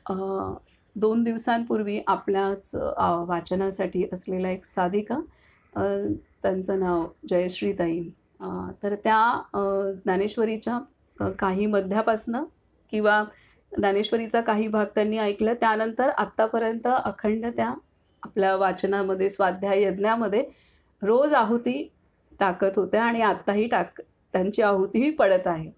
अ, 2 दिवसांपूर्वी आपल्याच वाचनासाठी असलेल्या एक साधिका, अ, त्यांचं नाव जयश्रीताई. अ, तर त्या ज्ञानेश्वरीच्या काही मध्यापासनं किंवा ज्ञानेश्वरीचा काही भाग त्यांनी ऐकला. त्यानंतर आत्तापर्यंत अखंड त्या आपल्या वाचनामध्ये, स्वाध्याय यज्ञामध्ये रोज आहुती टाकत होत्या आणि आत्ताही त्यांची आहुतीही पडत आहे.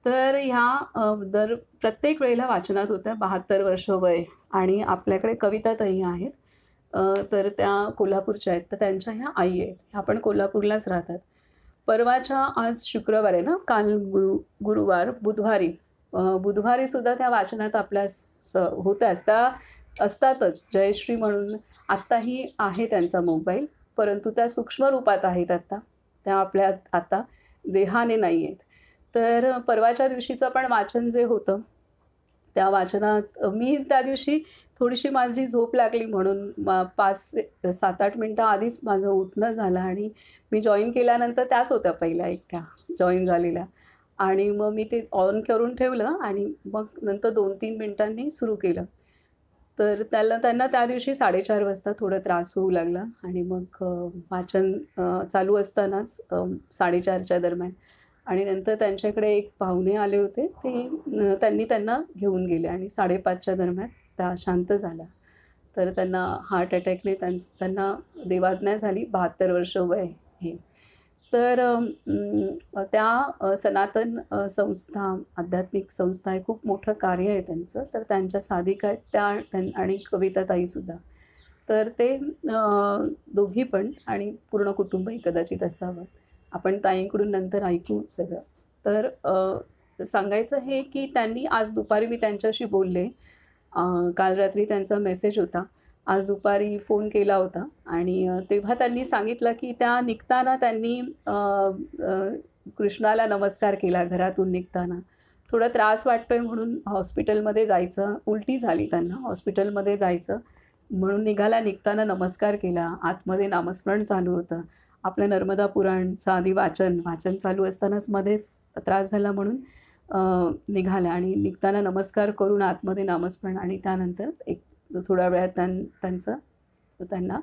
तर ह्या दर प्रत्येक वेळेला वाचनात होत्या. 72 वर्ष वय आणि आपल्याकडे कविताताई आहेत. तर त्या कोल्हापूरच्या आहेत. तर त्यांच्या ह्या आई आहेत. ह्या पण कोल्हापूरलाच राहतात. परवाच्या आज शुक्रवार आहे ना, काल गुरुवार, बुधवारी बुधवारी सुद्धा त्या वाचनात आपल्या होत्याच. त्या असतातच. जयश्री म्हणून आत्ताही आहे त्यांचा मोबाईल, परंतु त्या सूक्ष्म रूपात आहेत आत्ता. त्या आपल्यात आता देहाने नाही आहेत. तर परवाच्या दिवशीचं पण वाचन जे होतं, त्या वाचनात मी त्या दिवशी थोडीशी माझी झोप लागली म्हणून 5-7-8 मिनिटं आधीच माझं उठणं झालं आणि मी जॉइन केल्यानंतर त्याच होत्या पहिल्या एकट्या जॉइन झालेल्या आणि मग मी ते ऑन करून ठेवलं आणि मग नंतर 2-3 मिनिटांनी सुरू केलं. तर त्यांना त्या दिवशी 4:30 वाजता थोडा त्रास होऊ लागला आणि मग वाचन चालू असतानाच 4:30च्या दरम्यान आणि नंतर त्यांच्याकडे एक पाहुणे आले होते. ते त्यांनी त्यांना घेऊन गेले आणि 5:30च्या दरम्यान त्या शांत झाल्या. तर त्यांना हार्ट अटॅकने त्यांना देवाज्ञा झाली. 72 वर्ष वय हे. तर त्या सनातन संस्था, आध्यात्मिक संस्था आहे, खूप मोठं कार्य आहे त्यांचं. तर त्यांच्या साधिका आहेत आणि कविताताईसुद्धा. तर ते दोघी पण आणि पूर्ण कुटुंबही कदाचित असावं. आपण ताईंकडून नंतर ऐकू सगळं. तर सांगायचं हे की त्यांनी आज दुपारी मी त्यांच्याशी बोलले. काल रात्री त्यांचा मेसेज होता. आज दुपारी फोन केला होता आणि तेव्हा त्यांनी सांगितलं की त्या निघताना त्यांनी कृष्णाला नमस्कार केला घरातून निघताना. थोडा त्रास वाटतोय म्हणून हॉस्पिटलमध्ये जायचं, उलटी झाली त्यांना, हॉस्पिटलमध्ये जायचं म्हणून निघताना नमस्कार केला. आतमध्ये नामस्मरण चालू होतं. आपलं नर्मदा पुराणचं आधी वाचन चालू असतानाच मध्येच त्रास झाला म्हणून निघाल्या आणि निघताना नमस्कार करून आतमध्ये नामस्मरण आणि त्यानंतर एक थोड्या वेळात त्यांना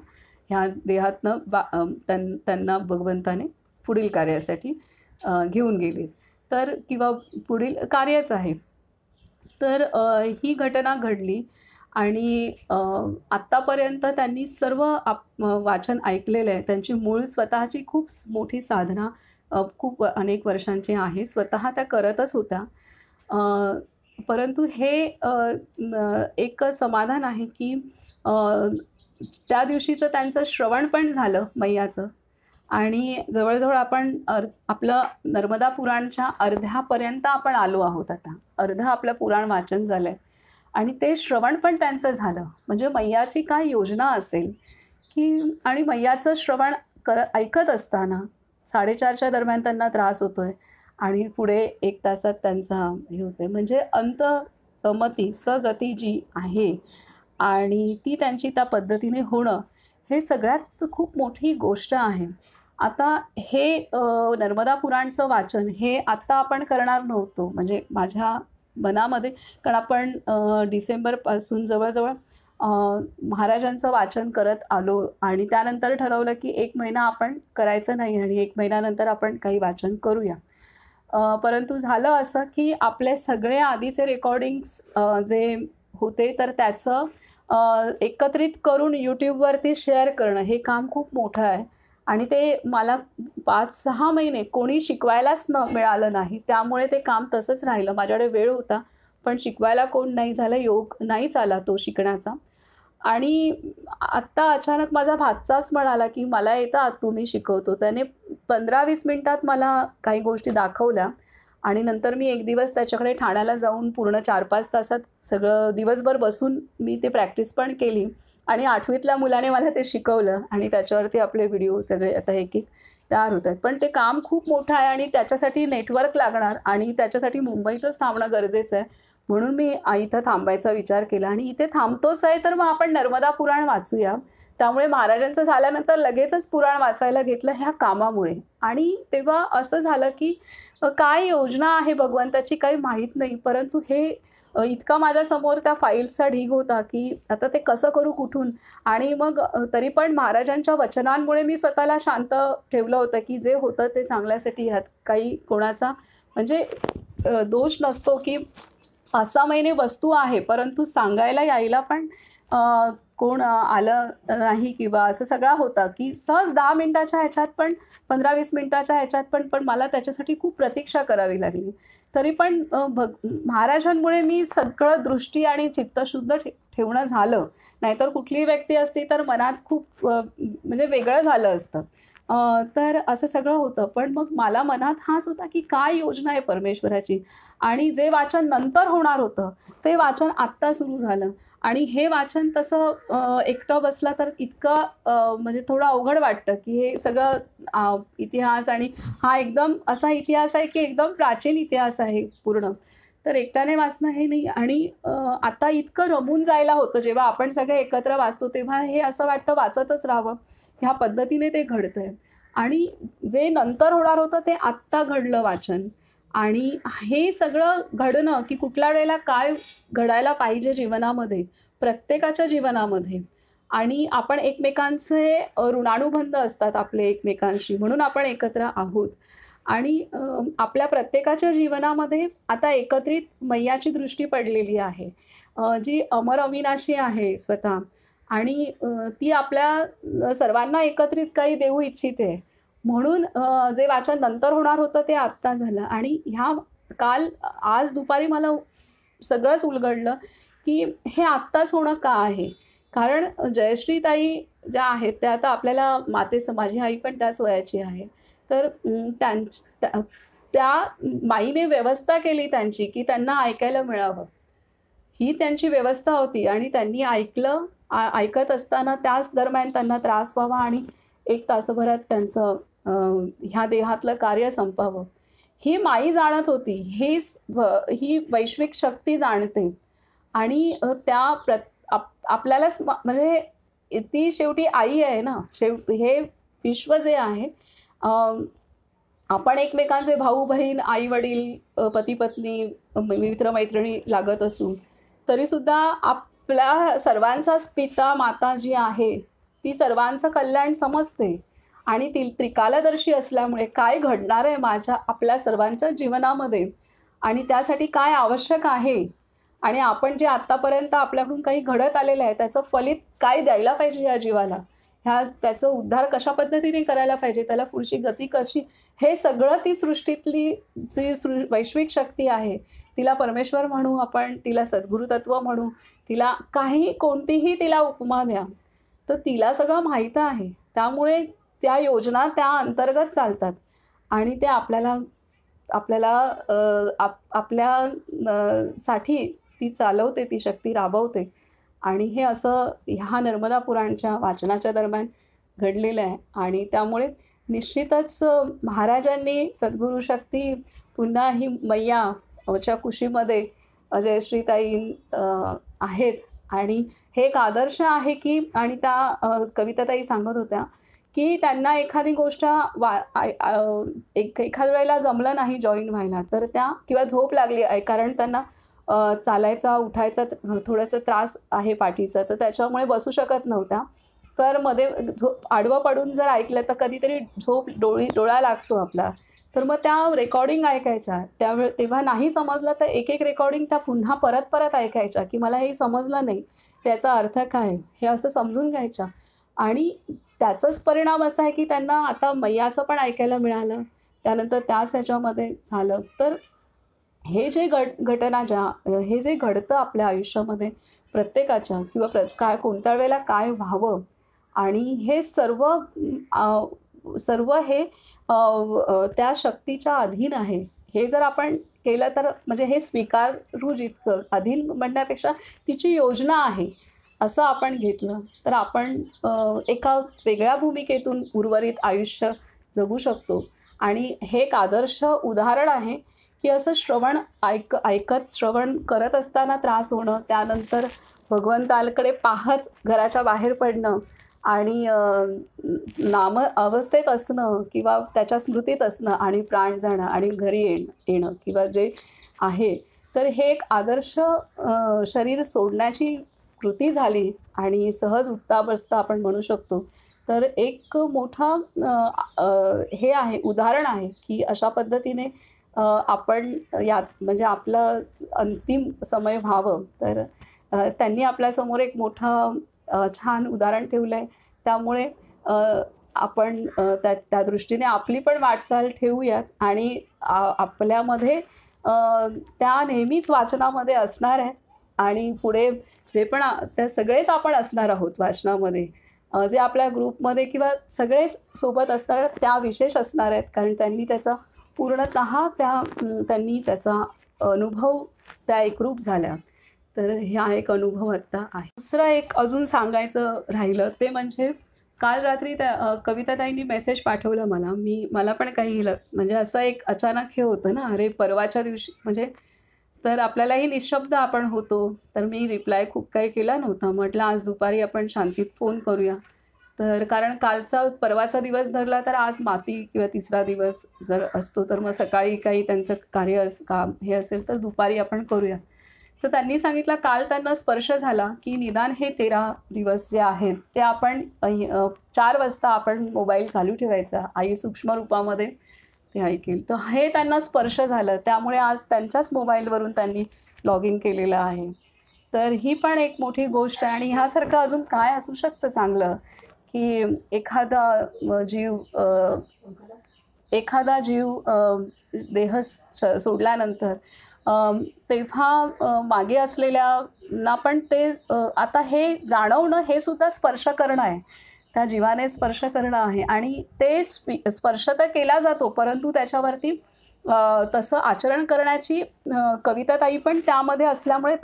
ह्या देहातनं त्यांना भगवंताने पुढील कार्यासाठी घेऊन गेले. तर किंवा पुढील कार्यच आहे. तर ही घटना घडली आणि आत्तापर्यंत त्यांनी सर्व वाचन ऐकलेलं आहे. त्यांची मूळ स्वतःची खूप मोठी साधना खूप अनेक वर्षांची आहे. स्वतः त्या करतच होत्या. परंतु हे एक समाधान आहे की त्या दिवशीचं त्यांचं श्रवण पण झालं मैयाचं आणि जवळ आपण आपलं नर्मदा पुराणच्या अर्ध्यापर्यंत आपण आलो आहोत आता. अर्धं आपलं पुराण वाचन झालं आहे आणि ते श्रवण पण त्यांचं झालं. म्हणजे मैयाची काय योजना असेल की आणि मैयाचं श्रवण ऐकत असताना 4:30च्या दरम्यान त्यांना त्रास होतोय आणि पुढे 1 तासात त्यांचा हे होतंय. म्हणजे अंतमती सगती जी आहे आणि ती त्यांची त्या पद्धतीने होणं, हे सगळ्यात खूप मोठी गोष्ट आहे. आता हे नर्मदा पुराणचं वाचन हे आत्ता आपण करणार नव्हतो. म्हणजे माझ्या मनामध्ये कारण आपण डिसेंबरपासून जवळ-जवळ महाराजांचं वाचन करत आलो आणि त्यानंतर ठरवलं की 1 महिना आपण करायचं नाही आणि 1 महिन्यानंतर आपण काही वाचन करूया. परंतु झालं असं की आपले सगळे आधीचे रेकॉर्डिंग्स जे होते तर त्याचं एकत्रित करून YouTubeवरती शेअर करणं हे काम खूप मोठं आहे आणि ते मला 5-6 महिने कोणी शिकवायलाच मिळालं नाही. त्यामुळे ते काम तसंच राहिलं. माझ्याकडे वेळ होता, पण शिकवायला कोण नाही झालं, योग नाहीच आला तो शिकण्याचा. आणि आत्ता अचानक माझा भाच्याच म्हणाला, की "मला येतं आत्तू, मी शिकवतो." त्याने 15-20 मिनिटात मला काही गोष्टी दाखवल्या आणि नंतर मी एक दिवस त्याच्याकडे ठाण्याला जाऊन पूर्ण 4-5 तासात सगळं दिवसभर बसून मी ते प्रॅक्टिस पण केली आणि 8वीतल्या मुलाने मला ते शिकवलं आणि त्याच्यावरती आपले व्हिडिओ सगळे आता एक-एक तयार होत आहेत. पण ते काम खूप मोठं आहे आणि त्याच्यासाठी नेटवर्क लागणार आणि त्याच्यासाठी मुंबईतच थांबणं गरजेचं आहे. म्हणून मी इथं थांबायचा विचार केला आणि इथे थांबतोच आहे तर मग आपण नर्मदा पुराण वाचूया. त्यामुळे महाराजांचं झाल्यानंतर लगेचच पुराण वाचायला घेतलं ह्या कामामुळे आणि तेव्हा असं झालं की काय योजना आहे भगवंताची काही माहीत नाही. परंतु हे इतका माझ्यासमोर त्या फाईल्सचा ढीग होता की आता ते कसं करू कुठून. आणि मग तरी पण महाराजांच्या वचनांमुळे मी स्वतःला शांत ठेवलं होतं की जे होतं ते चांगल्यासाठी, ह्यात काही कोणाचा म्हणजे दोष नसतो की 5-6 महिने वस्तू आहे, परंतु सांगायला यायला पण कोण आलं नाही किंवा असं सगळा होता, की सहज 10 मिनिटाच्या ह्याच्यात पण 15-20 मिनिटाच्या ह्याच्यात पण मला त्याच्यासाठी खूप प्रतीक्षा करावी लागली. तरी पण महाराजांमुळे मी सगळं दृष्टी आणि चित्तशुद्ध ठेवणं झालं. नाहीतर कुठलीही व्यक्ती असती तर मनात खूप म्हणजे वेगळं झालं असतं. तर असं सगळं होतं. पण मग मला मनात हाच होता, की काय योजना आहे परमेश्वराची आणि जे वाचन नंतर होणार होतं, ते वाचन आत्ता सुरू झालं आणि हे वाचन तसं एकटं बसला तर इतकं म्हणजे थोडं अवघड वाटतं, की हे सगळं इतिहास आणि हा एकदम असा इतिहास आहे, की एकदम प्राचीन इतिहास आहे पूर्ण. तर एकट्याने वाचणं हे नाही आणि आता इतकं रमून जायला होतं, जेव्हा आपण सगळे एकत्र वाचतो, तेव्हा हे असं वाटतं वाचतच राहावं. ह्या पद्धतीने ते घडतंय आणि जे नंतर होणार होतं ते आत्ता घडलं वाचन. आणि हे सगळं घडणं, की कुठल्या वेळेला काय घडायला पाहिजे जीवनामध्ये, प्रत्येकाच्या जीवनामध्ये आणि आपण एकमेकांचे ऋणानुबंध असतात आपले एकमेकांशी, म्हणून आपण एकत्र आहोत. आणि आपल्या प्रत्येकाच्या जीवनामध्ये आता एकत्रित मैयाची दृष्टी पडलेली आहे, जी अमर अविनाशी आहे स्वतः आणि ती आपल्या सर्वांना एकत्रित काही देऊ इच्छिते. म्हणून जे वाचन नंतर होणार होतं ते आत्ता झालं आणि काल आज दुपारी मला सगळंच उलगडलं, की हे आत्ताच होणं का आहे? कारण जयश्रीताई ज्या आहेत त्या आता आपल्याला माझी आई पण त्याच वयाची आहे. तर त्या त्या माईने व्यवस्था केली त्यांची, की त्यांना ऐकायला मिळावं. ही त्यांची व्यवस्था होती आणि त्यांनी ऐकलं. ऐकत असताना त्याच दरम्यान त्यांना त्रास व्हावा आणि 1 तासाभरात त्यांचं ह्या देहातलं कार्य संपावं. ही माई जाणत होती. ही वैश्विक शक्ती जाणते आणि त्या आपल्यालाच म्हणजे ती शेवटी आई आहे ना. हे विश्व जे आहे आपण एकमेकांचे भाऊ-बहीण, आई-वडील, पती-पत्नी, मित्र-मैत्रिणी लागत असू, तरीसुद्धा आपल्या सर्वांचाच पिता, माता जी आहे, ती सर्वांचं कल्याण समजते आणि ती त्रिकालदर्शी असल्यामुळे काय घडणार आहे आपल्या सर्वांच्या जीवनामध्ये आणि त्यासाठी काय आवश्यक आहे आणि आपण जे आत्तापर्यंत आपल्याकडून काही घडत आलेलं आहे, त्याचं फलित काय द्यायला पाहिजे या जीवाला, त्याचा उद्धार कशा पद्धतीने करायला पाहिजे, त्याला पुढची गती कशी, हे सगळं ती सृष्टीतली जी वैश्विक शक्ती आहे, तिला परमेश्वर म्हणू आपण, तिला सद्गुरुतत्व म्हणू, तिला कोणतीही तिला उपमा द्या, तर तिला सगळं माहीत आहे. त्यामुळे त्या योजना त्या अंतर्गत चालतात आणि ते आपल्याला आपल्याला साठी ती चालवते, ती शक्ती राबवते आणि हे असं ह्या नर्मदा पुराणच्या वाचनाच्या दरम्यान घडलेलं आहे आणि त्यामुळे निश्चितच महाराजांनी सद्गुरू शक्ती पुन्हा ही मैयाच्या कुशीमध्ये जयश्रीताई आहेत आणि हे एक आदर्श आहे की आणि त्या कविताताई सांगत होत्या की त्यांना एखादी गोष्ट एखाद्या वेळेला जमलं नाही जॉईन व्हायला तर त्या किंवा झोप लागली आहे कारण त्यांना चालायचा उठायचा थोडासा त्रास आहे पाठीचा, तर त्याच्यामुळे बसू शकत नव्हत्या. तर मध्ये आडवं पडून जर ऐकलं तर कधीतरी डोळा लागतो आपला. तर मग त्या रेकॉर्डिंग ऐकायच्या. तेव्हा नाही समजलं तर एक रेकॉर्डिंग त्या पुन्हा परत ऐकायच्या, की मला हे समजलं नाही, त्याचा अर्थ काय? हे असं समजून घ्यायच्या. आणि त्याचाच परिणाम असा आहे, की त्यांना आता मैयाचं पण ऐकायला मिळालं. त्यानंतर त्याच ह्याच्यामध्ये झालं. तर हे जे घटना हे जे घडतं आपल्या आयुष्यामध्ये प्रत्येकाच्या किंवा कोणत्या वेळेला काय व्हावं आणि हे सर्व हे त्या शक्तीच्या अधीन आहे. हे जर आपण केलं तर म्हणजे हे स्वीकारू जितकं अधीन म्हणण्यापेक्षा तिची योजना आहे, असं आपण घेतलं तर आपण एका वेगळ्या भूमिकेतून उर्वरित आयुष्य जगू शकतो. आणि हे एक आदर्श उदाहरण आहे, की असं श्रवण करत असताना त्रास होणं, त्यानंतर भगवंताकडे पाहत घराच्या बाहेर पडणं आणि नाम अवस्थेत असणं किंवा त्याच्या स्मृतीत असणं आणि प्राण जाणं आणि घरी येणं किंवा जे आहे तर हे एक आदर्श शरीर सोडण्याची कृती झाली आणि सहज उठता बसता आपण म्हणू शकतो. तर एक मोठा हे आहे, उदाहरण आहे, की अशा पद्धतीने आपण यात म्हणजे आपलं अंतिम समय व्हावं. तर त्यांनी आपल्यासमोर एक मोठं छान उदाहरण ठेवलं आहे. त्यामुळे अ, आपण त्या दृष्टीने आपली पण वाटचाल ठेवूयात आणि आपल्यामध्ये त्या नेहमीच वाचनामध्ये असणार आहेत आणि पुढे जे पण त्या सगळेच आपण असणार आहोत वाचनामध्ये. जे आपल्या ग्रुपमध्ये किंवा सगळेच सोबत असणार आहेत, त्या विशेष असणार आहेत. कारण त्यांनी त्याचा पूर्णतः त्यांनी त्याचा अनुभव त्या एकरूप झाल्या. तर हा एक अनुभव आत्ता आहे. दुसरं एक अजून सांगायचं राहिलं ते म्हणजे काल रात्री त्या कविताताईंनी मेसेज पाठवला मला. मला पण काही म्हणजे असं एक अचानक हे होतं ना, अरे परवाच्या दिवशी म्हणजे तर आपल्यालाही निःशब्द आपण होतो. तर मी रिप्लाय खूप काही केला नव्हता. म्हटलं आज दुपारी आपण शांतीत फोन करूया. तर कारण कालचा परवाचा दिवस धरला तर आज माती किंवा तिसरा दिवस जर असतो तर मग सकाळी काही त्यांचं कार्य काम हे असेल तर दुपारी आपण करूया. तर त्यांनी सांगितलं काल त्यांना स्पर्श झाला, की निदान हे 13 दिवस जे आहेत ते आपण 4 वाजता आपण मोबाईल चालू ठेवायचा. आई सूक्ष्म रूपामध्ये ते ऐकेल. तर हे त्यांना स्पर्श झालं. त्यामुळे आज त्यांच्याच मोबाईलवरून त्यांनी लॉग इन केलेलं आहे. तर ही पण एक मोठी गोष्ट आहे आणि ह्यासारखं अजून काय असू शकतं चांगलं, की एखादा जीव देह सोडल्यानंतर तेव्हा मागे असलेल्यांना पण ते आता हे जाणवणं हे सुद्धा स्पर्श करणं आहे. त्या जीवाने स्पर्श करणं आहे आणि ते स्पर्श तर केला जातो, परंतु त्याच्यावरती तसं आचरण करण्याची कविताताई पण त्यामध्ये असल्यामुळे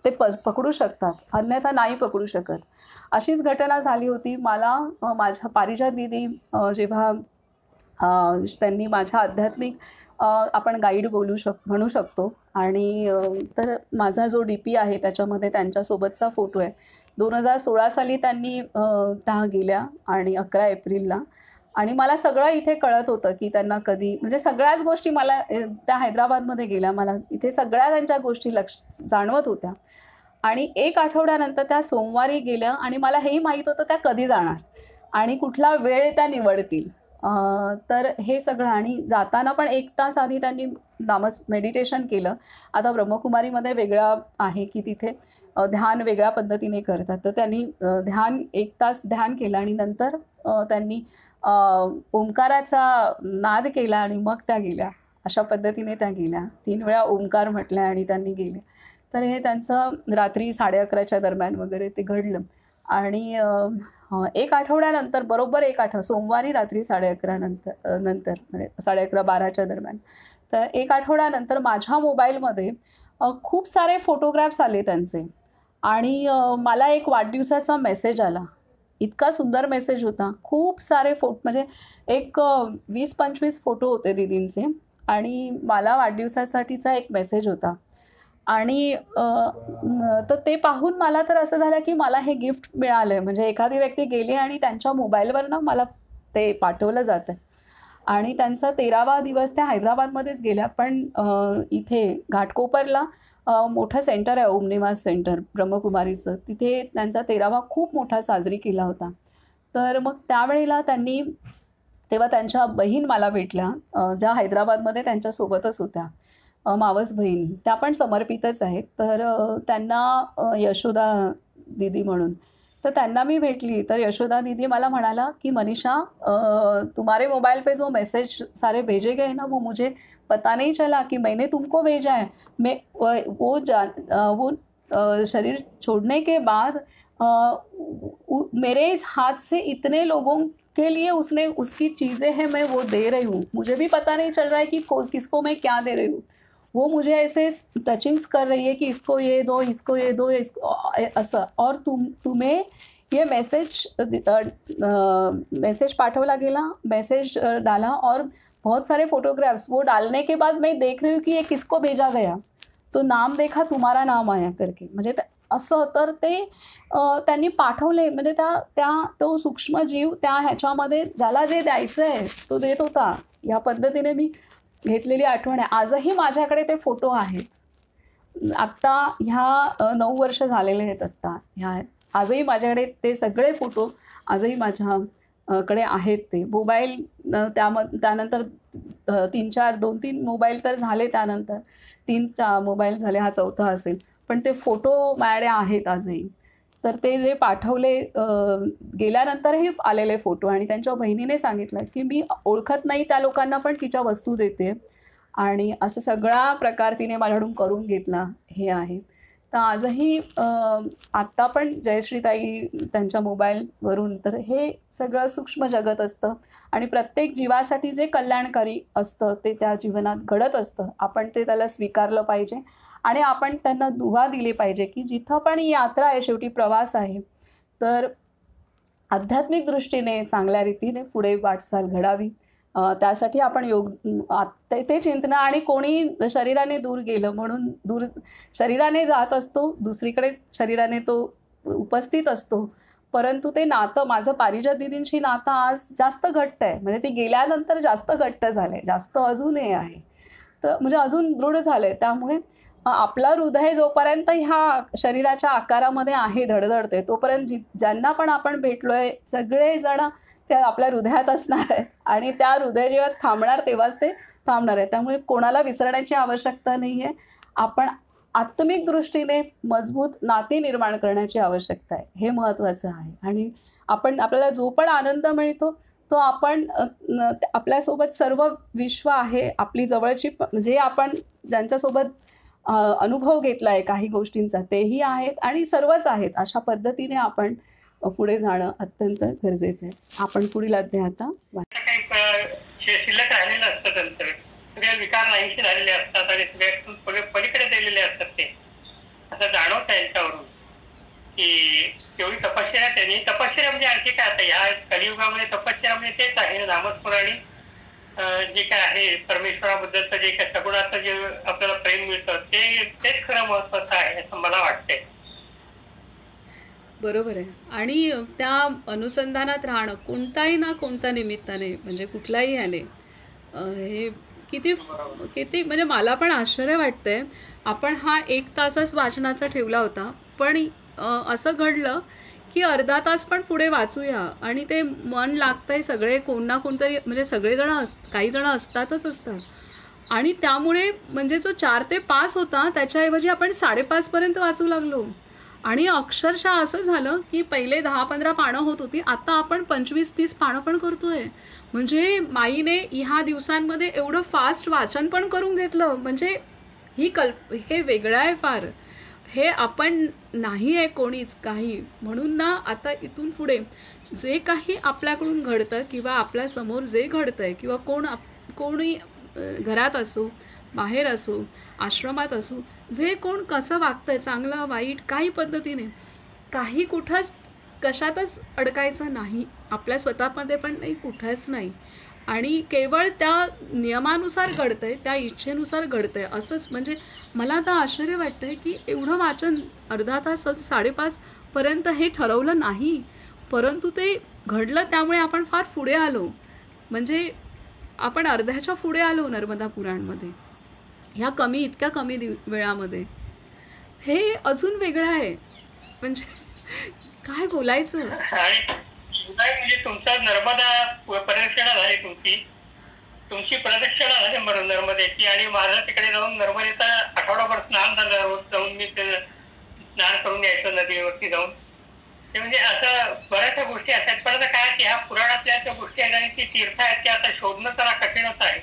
ते पकडू शकतात, अन्यथा नाही पकडू शकत. अशीच घटना झाली होती. मला माझ्या पारिजात दीदी जेव्हा त्यांनी माझ्या आध्यात्मिक आपण गाईड म्हणू शकतो आणि तर माझा जो डी-पी आहे त्याच्यामध्ये त्यांच्यासोबतचा फोटो आहे. 2016 साली त्यांनी त्या गेल्या आणि 11 एप्रिलला आणि मला सगळं इथे कळत होतं, की त्यांना कधी म्हणजे सगळ्याच गोष्टी मला त्या हैदराबादमध्ये गेल्या. मला इथे सगळ्या त्यांच्या गोष्टी जाणवत होत्या आणि 1 आठवड्यानंतर त्या सोमवारी गेल्या आणि मला हेही माहीत होतं त्या कधी जाणार आणि कुठला वेळ त्या निवडतील. तर हे सगळं आणि जाताना पण 1 तास आधी त्यांनी मेडिटेशन केलं. आता ब्रह्मकुमारीमध्ये वेगळं आहे, की तिथे ध्यान वेगळ्या पद्धतीने करतात. तर त्यांनी 1 तास ध्यान केलं आणि नंतर त्यांनी ओंकाराचा नाद केला आणि मग त्या गेल्या. अशा पद्धतीने त्या गेल्या. 3 वेळा ओंकार म्हटल्या आणि त्यांनी गेल्या. तर हे त्यांचं रात्री 11:30च्या दरम्यान वगैरे ते घडलं आणि 1 आठवड्यानंतर बरोबर 1 सोमवारी रात्री 11:30 नंतर म्हणजे 11:30-12च्या दरम्यान. तर 1 आठवड्यानंतर माझ्या मोबाईलमध्ये खूप सारे फोटोग्राफ्स आले त्यांचे आणि मला एक वाढदिवसाचा मेसेज आला. इतका सुंदर मेसेज होता. खूप सारे म्हणजे एक 20-25 फोटो होते दीदींचे आणि मला वाढदिवसासाठीचा एक मेसेज होता. आणि तर ते पाहून मला तर असं झालं, की मला हे गिफ्ट मिळालं आहे. म्हणजे एखादी व्यक्ती गेली आणि त्यांच्या मोबाईलवरनं मला ते पाठवलं जातं आहे. आणि त्यांचा 13वा दिवस त्या हैदराबादमध्येच गेल्या. पण इथे घाटकोपरला मोठं सेंटर आहे ओमनिवास सेंटर ब्रह्मकुमारीचं. तिथे त्यांचा 13वा खूप मोठा साजरी केला होता. तर मग त्यावेळेला तेव्हा त्यांच्या बहीण मला भेटल्या ज्या हैदराबादमध्ये त्यांच्यासोबतच होत्या. मावस बहीण त्या पण समर्पितच आहेत. तर त्यांना यशोदा दीदी म्हणून. तर त्यांना मी भेटली तर यशोदा दीदी मला म्हणाला, की "मनीषा तुम्हारे मोबाइल पे जो मैसेज सारे भेजे गए ना वो मुझे पता नहीं चला कि मैंने तुमको भेजा है। मैं वो शरीर छोड़ने के बाद मेरे इस हाथ से इतने लोगों के लिए उसने उसकी चीज़ें हैं मैं वो दे रही हूँ। मुझे भी पता नहीं चल रहा है कि किसको मैं क्या दे रही हूँ। वो मुझे ऐसे टचिंग्स कर रही है कि इसको ये दो, इसको ये दो, इसको असं और तुम्हें ये मैसेज पाठवला गेला, मैसेज डाला और बहुत सारे फोटोग्राफ्स वो डालने के बाद मैं देख रही हूँ कि ये किसको भेजा गया, तो नाम देखा तुम्हारा नाम आया करके. म्हणजे असं तर ते त्यांनी पाठवले म्हणजे तो सूक्ष्म जीव त्या ह्याच्यामध्ये ज्याला जे द्यायचं आहे तो देत होता. या पद्धतीने मी घेतलेली आठवण आहे. आजही माझ्याकडे ते फोटो आहेत आत्ता ह्या 9 वर्ष झालेले आहेत आत्ता ह्या. आजही माझ्याकडे ते सगळे फोटो आजही कडे आहेत. ते मोबाईल त्यानंतर 3-4 2-3 मोबाईल तर झाले, त्यानंतर 3 मोबाईल झाले, हा 4था असेल. पण ते फोटो माझ्याकडे आहेत आजही. तर ते जे पाठवले गेल्यानंतरही आलेले फोटो, आणि त्यांच्या बहिणीने सांगितलं की मी ओळखत नाही त्या लोकांना पण तिच्या वस्तू देते, आणि असं सगळा प्रकार तिने माझ्याकडून करून घेतला हे आहे. तर आजही आत्ता पण जयश्रीताई त्यांच्या मोबाईलवरून, तर हे सगळं सूक्ष्म जगत असतं आणि प्रत्येक जीवासाठी जे कल्याणकारी असतं ते त्या जीवनात घडत असतं. आपण ते त्याला स्वीकारलं पाहिजे आणि आपण त्यांना दुवा दिली पाहिजे की जिथं पण ही यात्रा आहे, शेवटी प्रवास आहे, तर आध्यात्मिक दृष्टीने चांगल्या रीतीने पुढे वाटचाल घडावी. त्यासाठी आपण ते चिंतन, आणि कोणी शरीराने दूर गेलं म्हणून शरीराने जात असतो, दुसरीकडे शरीराने तो उपस्थित असतो, परंतु ते नातं माझं पारिजात दीदींशी नातं आज जास्त घट्ट आहे. म्हणजे ते गेल्यानंतर जास्त घट्ट झालं आहे, जास्त अजूनही आहे, तर म्हणजे अजून दृढ झालं आहे. त्यामुळे आपलं हृदय जोपर्यंत ह्या शरीराच्या आकारामध्ये आहे, धडधडते, तोपर्यंत ज्यांना पण आपण भेटलो आहे सगळेजण त्या आपल्या हृदयात असणार आहेत, आणि त्या हृदय जेव्हा थांबणार तेव्हाच ते थांबणार आहे. त्यामुळे कोणाला विसरण्याची आवश्यकता नाही आहे. आपण आत्मिक दृष्टीने मजबूत नाती निर्माण करण्याची आवश्यकता आहे, हे महत्त्वाचं आहे. आणि आपल्याला जो पण आनंद मिळतो तो आपण आपल्यासोबत सर्व विश्व आहे, आपली जवळची जे आपण ज्यांच्यासोबत अनुभव घेतला आहे काही गोष्टींचा तेही आहेत, आणि सर्वच आहेत. अशा पद्धतीने आपण पुढे जाणं अत्यंत गरजेचं आहे. आपण पुढील अध्याय आता शिल्लक राहिलेलं असतं, त्यांचं सगळे विकार नाहीसे झालेले असतात आणि सगळे पलीकडे दिलेले असतात. ते असं जाणवतं यांच्यावरून की तेवढी तपश्चर्या त्यांनी. तपश्चर्या म्हणजे आणखी काय, आता ह्या कलियुगामध्ये तपश्चर्या म्हणजे तेच आहे, नामस्मरण आणि जे काय आहे परमेश्वराबद्दलचं जे काय सगुणाचं जे आपल्याला प्रेम मिळतं तेच खरं महत्वाचं आहे असं मला वाटतंय. बरोबर आहे. आणि त्या अनुसंधानात राहणं कोणताही ना कोणत्या निमित्ताने, म्हणजे कुठलाही ह्याने, हे किती म्हणजे मला पण आश्चर्य वाटतंय. आपण हा 1 तासच वाचनाचा ठेवला होता, पण असं घडलं की अर्धा तास पण पुढे वाचूया, आणि ते मन लागतंय. सगळे कोण ना कोणतरी, म्हणजे सगळेजण काही जण असतात, आणि त्यामुळे म्हणजे जो 4 ते 5 होता त्याच्याऐवजी आपण 5:30 पर्यंत वाचू लागलो. आणि अक्षरशः असं झालं की पहिले 10-15 पानं होत होती, आता आपण 25-30 पानं पण करतोय. म्हणजे माईने ह्या दिवसांमध्ये एवढं फास्ट वाचन पण करून घेतलं. म्हणजे हे वेगळं आहे फार. हे आपण नाही आहे कोणीच काही. म्हणून ना आता इथून पुढे जे काही आपल्याकडून घडतं किंवा आपल्यासमोर जे घडतंय, किंवा कोणी घरात असो, बाहेर असो, आश्रमात असो, जे कोण कसं वागतंय, चांगलं वाईट काही पद्धतीने, काही कुठंच कशातच अडकायचं नाही. आपल्या स्वतःमध्ये पण नाही, कुठंच नाही. आणि केवळ त्या नियमानुसार घडतंय, त्या इच्छेनुसार घडतंय असंच. म्हणजे मला आता आश्चर्य वाटतंय की एवढं वाचन अर्धा तास 5:30 पर्यंत हे ठरवलं नाही, परंतु ते घडलं, त्यामुळे आपण फार पुढे आलो. म्हणजे आपण अर्ध्याच्या पुढे आलो नर्मदा पुराणमध्ये, ह्या इतक्या कमी वेळामध्ये. हे अजून वेगळं आहे, म्हणजे काय बोलायचं. म्हणजे तुमचं नर्मदा प्रदक्षिणा झाली, तुमची प्रदक्षिणा झाली नर्मदेची, आणि माझं तिकडे जाऊन नर्मदेचा आठवडाभर स्नान झालं. रोज जाऊन मी स्नान करून यायचं नदीवरती जाऊन. ते म्हणजे असं बऱ्याचशा गोष्टी असतात. पण आता काय की ह्या पुराणातल्या ज्या गोष्टी आहेत आणि ती तीर्थ आहेत ते आता शोधणं जरा कठीणच आहे,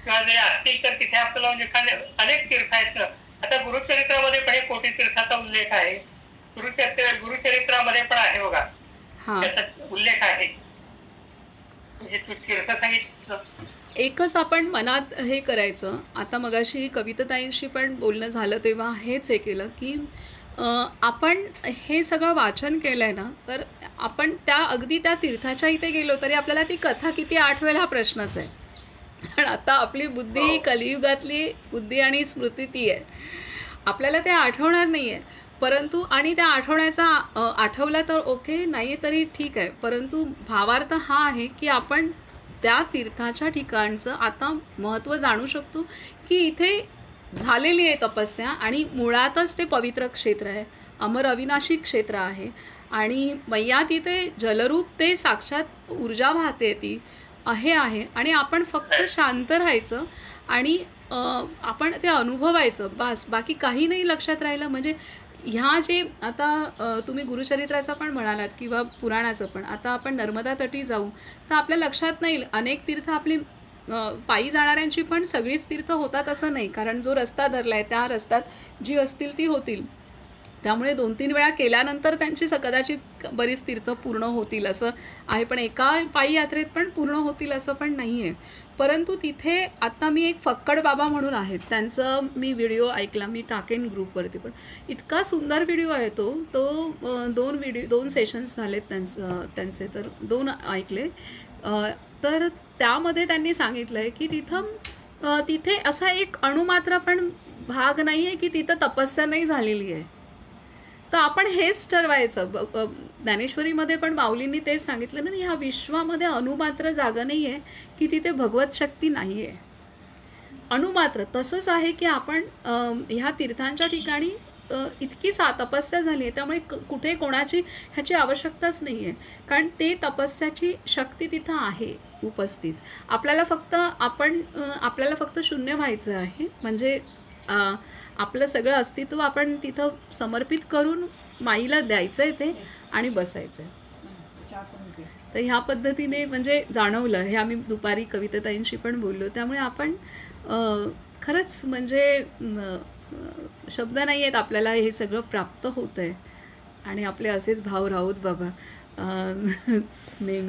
किंवा जे असतील तर तिथे आपल्याला म्हणजे अनेक तीर्थ आहेत. आता गुरुचरित्रामध्ये पण कोटी तीर्थाचा उल्लेख आहे. गुरुचरित्रामध्ये पण आहे बघा, त्याचा उल्लेख आहे. म्हणजे तीर्थ सांगितलं. एकच आपण मनात हे करायचं. आता मगाशी कविताताईंशी पण बोलणं झालं तेव्हा हेच हे केलं की आपण हे सगळं वाचन केलंय ना, तर आपण अगदी त्या तीर्थाच्या इथे गेलो तरी आपल्याला ती कथा किती आठवेल हा प्रश्नच आहे. कारण आता आपली बुद्धी, कलियुगातली बुद्धी आणि स्मृती ती आहे, आपल्याला ते आठवणार नाही आहे. परंतु आणि त्या आठवला तर ओके, नाही तरी ठीक आहे, परंतु भावार्थ हा आहे की आपण त्या तीर्थाच्या ठिकाणचं आता महत्त्व जाणू शकतो की इथे झालेली आहे तपस्या आणि मुळातच ते पवित्र क्षेत्र आहे, अमर अविनाशी क्षेत्र आहे आणि मैया तिथे जलरूप ते साक्षात ऊर्जा वाहते ती आहे आणि आपण फक्त शांत राहायचं आणि आपण ते अनुभवायचं, बस बाकी काही नाही लक्षात राहिलं. म्हणजे ह्या जे आता तुम्ही गुरुचरित्राचं पण म्हणालात किंवा पुराणाचं पण, आता आपण नर्मदा तटी जाऊ तर आपल्या लक्षात नाही अनेक तीर्थ आपली पायी जाणाऱ्यांची पण सगळीच तीर्थ होतात असं नाही, कारण जो रस्ता धरला आहे त्या रस्त्यात जी असतील ती होतील, त्यामुळे 2-3 वेळा केल्यानंतर त्यांची कदाचित बरीच तीर्थ पूर्ण होतील असं आहे, पण एका पायी यात्रेत पण पूर्ण होतील असं पण नाही आहे. परंतु तिथे आता मी एक फक्कड बाबा म्हणून आहेत, त्यांचं मी व्हिडिओ ऐकला, मी टाकेन ग्रुपवरती, पण इतका सुंदर व्हिडिओ आहे तो 2 सेशन्स झालेत त्यांचे, तर 2 ऐकले. तर त्यामध्ये त्यांनी सांगितलं आहे की तिथे असा एक अणुमात्र पण भाग नाही आहे की तिथं तपस्या नाही झालेली आहे. तर आपण हेच ठरवायचं. ज्ञानेश्वरीमध्ये पण माऊलींनी तेच सांगितलं ना, ह्या विश्वामध्ये अणुमात्र जागा नाही आहे की तिथे भगवत शक्ती नाही आहे. अणुमात्र तसंच आहे की आपण ह्या तीर्थांच्या ठिकाणी इतकी तपस्या झाली आहे, त्यामुळे कुठे कोणाची ह्याची आवश्यकताच नाही आहे, कारण ते तपस्याची शक्ती तिथं आहे उपस्थित. आपल्याला फक्त शून्य व्हायचं आहे, म्हणजे आपलं सगळं अस्तित्व आपण तिथं समर्पित करून माईला द्यायचं आहे ते आणि बसायचं आहे. तर ह्या पद्धतीने म्हणजे जाणवलं हे. आम्ही दुपारी कविताताईंशी पण बोललो, त्यामुळे आपण खरंच म्हणजे शब्द नाही आहेत आपल्याला, हे सगळं प्राप्त होतं आहे आणि आपले असेच भाव राहूत बाबा नेहमी.